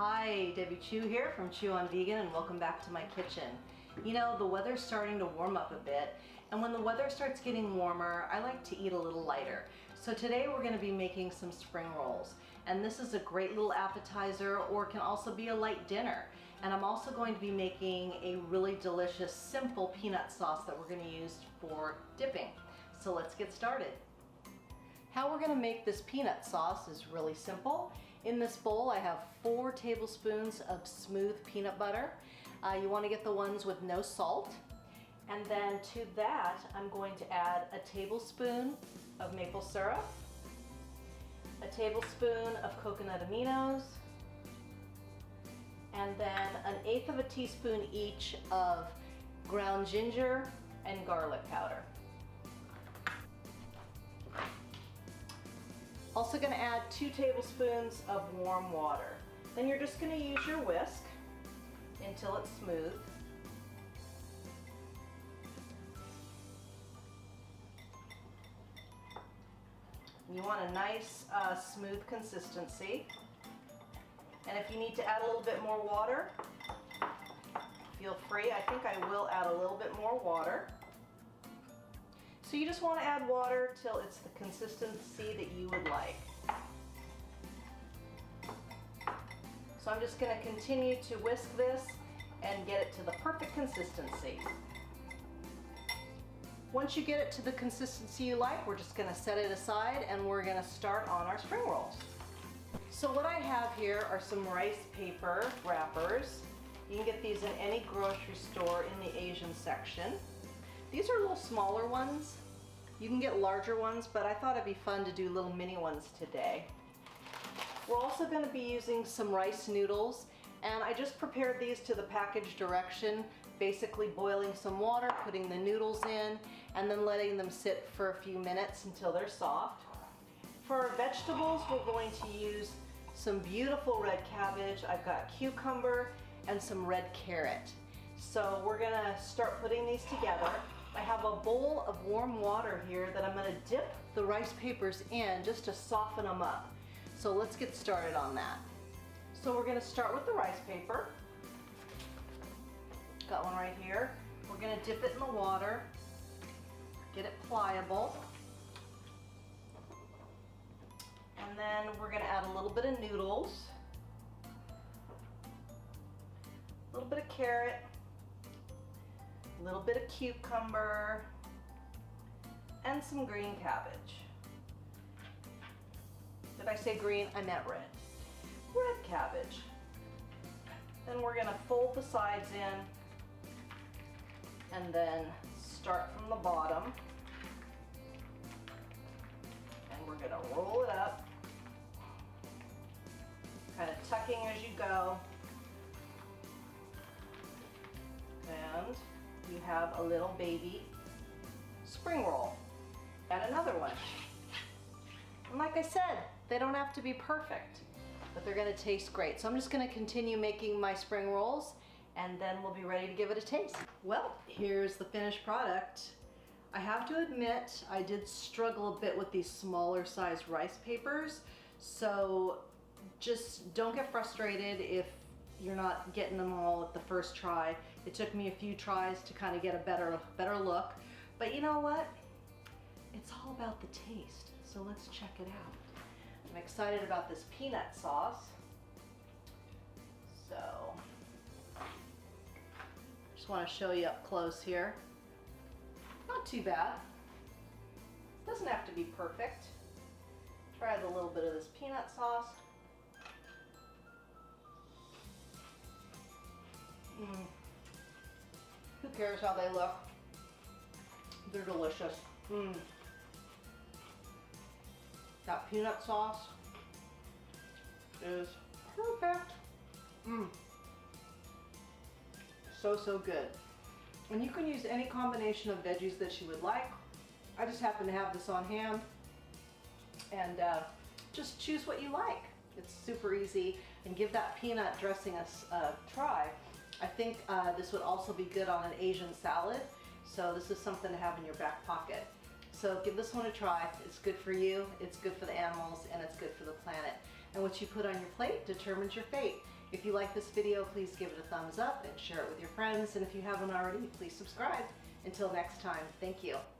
Hi, Debbie Chu here from Chew on Vegan, and welcome back to my kitchen. You know, the weather's starting to warm up a bit, and when the weather starts getting warmer, I like to eat a little lighter. So today we're going to be making some spring rolls, and this is a great little appetizer, or it can also be a light dinner. And I'm also going to be making a really delicious, simple peanut sauce that we're going to use for dipping. So let's get started. How we're going to make this peanut sauce is really simple. In this bowl I have 4 tablespoons of smooth peanut butter. You want to get the ones with no salt. And then to that I'm going to add a tablespoon of maple syrup, a tablespoon of coconut aminos, and then 1/8 of a teaspoon each of ground ginger and garlic powder. Also going to add 2 tablespoons of warm water. Then you're just going to use your whisk until it's smooth. You want a nice smooth consistency. And if you need to add a little bit more water, feel free. I think I will add a little bit more water. So you just want to add water till it's the consistency that you would like. So I'm just going to continue to whisk this and get it to the perfect consistency. Once you get it to the consistency you like, we're just going to set it aside and we're going to start on our spring rolls. So what I have here are some rice paper wrappers. You can get these in any grocery store in the Asian section. These are little smaller ones. You can get larger ones, but I thought it'd be fun to do little mini ones today. We're also going to be using some rice noodles, and I just prepared these to the package direction, basically boiling some water, putting the noodles in, and then letting them sit for a few minutes until they're soft. For our vegetables, we're going to use some beautiful red cabbage. I've got cucumber and some red carrot. So we're going to start putting these together. I have a bowl of warm water here that I'm going to dip the rice papers in just to soften them up. So let's get started on that. So we're going to start with the rice paper. Got one right here. We're going to dip it in the water, get it pliable. And then we're going to add a little bit of noodles, a little bit of carrot, a little bit of cucumber, and some green cabbage. Did I say green? I meant red. Red cabbage. Then we're going to fold the sides in and then start from the bottom. And we're going to roll it up, kind of tucking as you go. And you have a little baby spring roll. And another one. And like I said, they don't have to be perfect, but they're going to taste great. So I'm just going to continue making my spring rolls, and then we'll be ready to give it a taste. Well, here's the finished product. I have to admit, I did struggle a bit with these smaller size rice papers, so just don't get frustrated if you're not getting them all at the first try. It took me a few tries to kind of get a better look, but you know what? It's all about the taste, so let's check it out. I'm excited about this peanut sauce, so just want to show you up close here. Not too bad. Doesn't have to be perfect. Try a little bit of this peanut sauce. Who cares how they look? They're delicious. That peanut sauce is perfect. So good. And you can use any combination of veggies that you would like. I just happen to have this on hand, and just choose what you like. It's super easy, and give that peanut dressing a try. I think this would also be good on an Asian salad, so this is something to have in your back pocket. So give this one a try. It's good for you, it's good for the animals, and it's good for the planet. And what you put on your plate determines your fate. If you like this video, please give it a thumbs up and share it with your friends. And if you haven't already, please subscribe. Until next time, thank you.